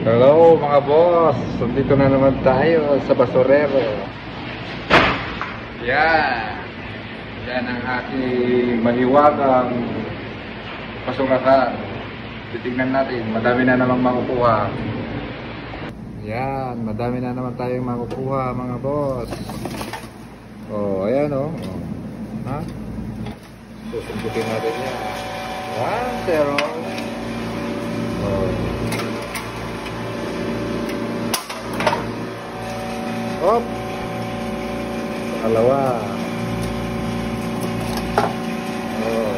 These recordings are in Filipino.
Hello mga boss, dito na naman tayo sa basurero. Yan ang ating mahiwagang basurahan. Titignan natin, madami na namang makukuha. Yan, madami na naman tayong makukuha mga boss. Oh, ayan oh. Ha? Susundutin natin yan. Yan, zero. Oh. Hop. Pangalawa. Oh.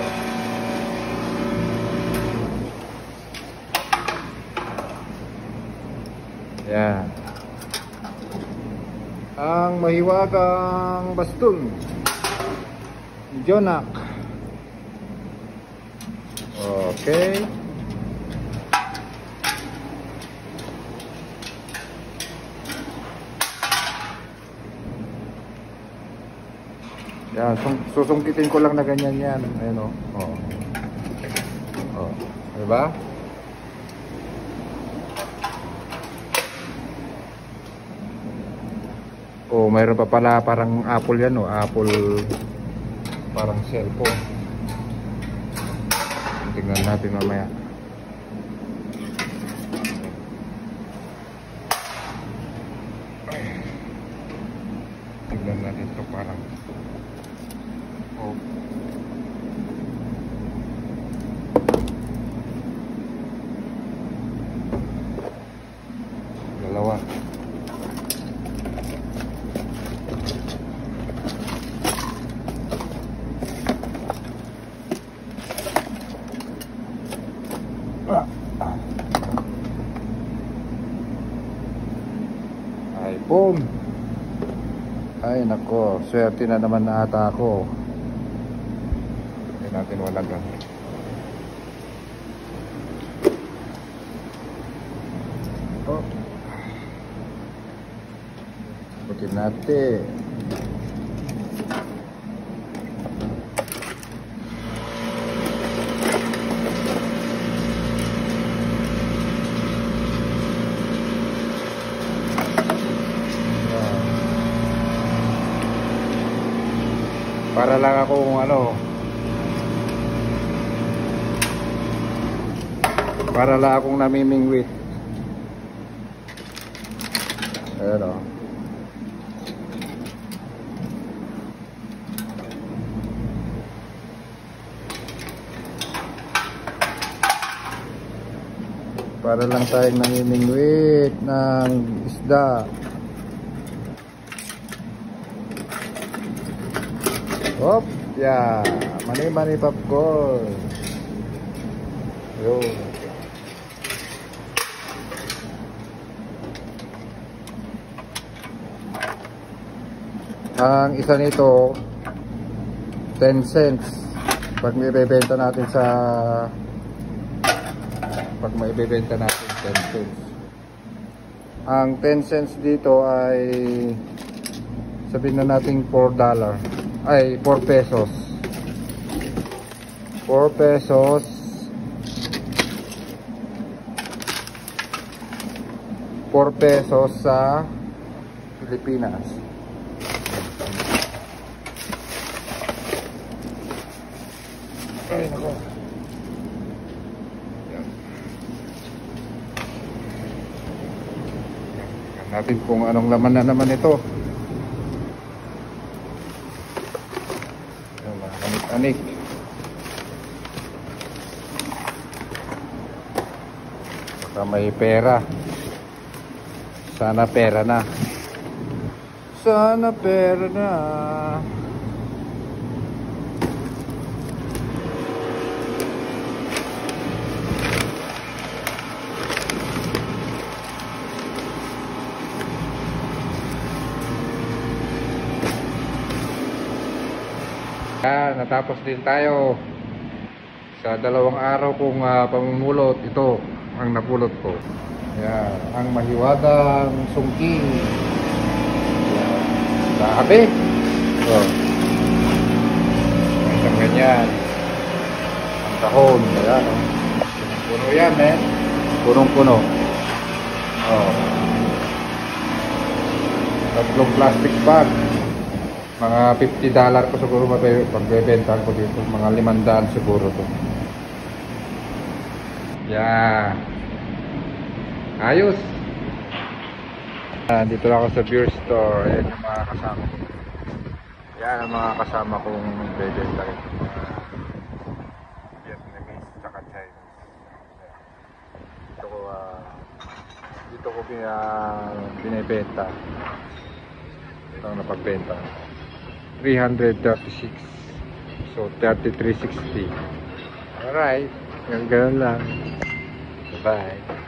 Yan. Ang mahiwagang baston. Jonak. Okay. Yan, susungkitin ko lang na ganyan yan. Ayan o. Oh. Oh. Diba? Oh, mayroon pa pala parang apple yan o. Apple parang cellphone. Tingnan natin mamaya. Tingnan natin ito parang oh. Dalawa. Ay, boom. Ay nako, swerte na naman na ata ako. Hindi natin walagan. Oh. Butin natin. Para lang akong para lang akong namimingwit. Ayan o. Para lang tayong namimingwit ng isda. Hop, yeah. Mani popcorn. Yo. Ang isa nito 10 cents. Pag may ibebenta natin 10 cents. Ang 10 cents dito ay sabihin na natin $4. Ay, 4 pesos. 4 pesos. 4 pesos sa Pilipinas. Ay, nako. Yan. Tingnan natin kung anong laman na naman ito. Anik. Baka may pera. Sana pera na. Sana pera na. Natapos din tayo sa 2 araw kong pamumulot. Ito ang napulot ko. Yan, ang mahiwagang sungki. Yan, grabe. So, isang ganyan. Ang kahon. Ayan, puno yan, punong-puno. tatlong plastic bag. Mga $50 ko siguro magbebentahan ko dito. Mga 500 siguro to. Yeah. Ayos. Dito lang ako sa beer store. Ayan yung mga kasama ko. Yan ang mga kasama kong nagbebenta rin. Mga Vietnamese tsaka Chinese. Dito ko binibenta. Ito ang napagbenta. 336. So 3360. Alright. Ganun lang. Bye.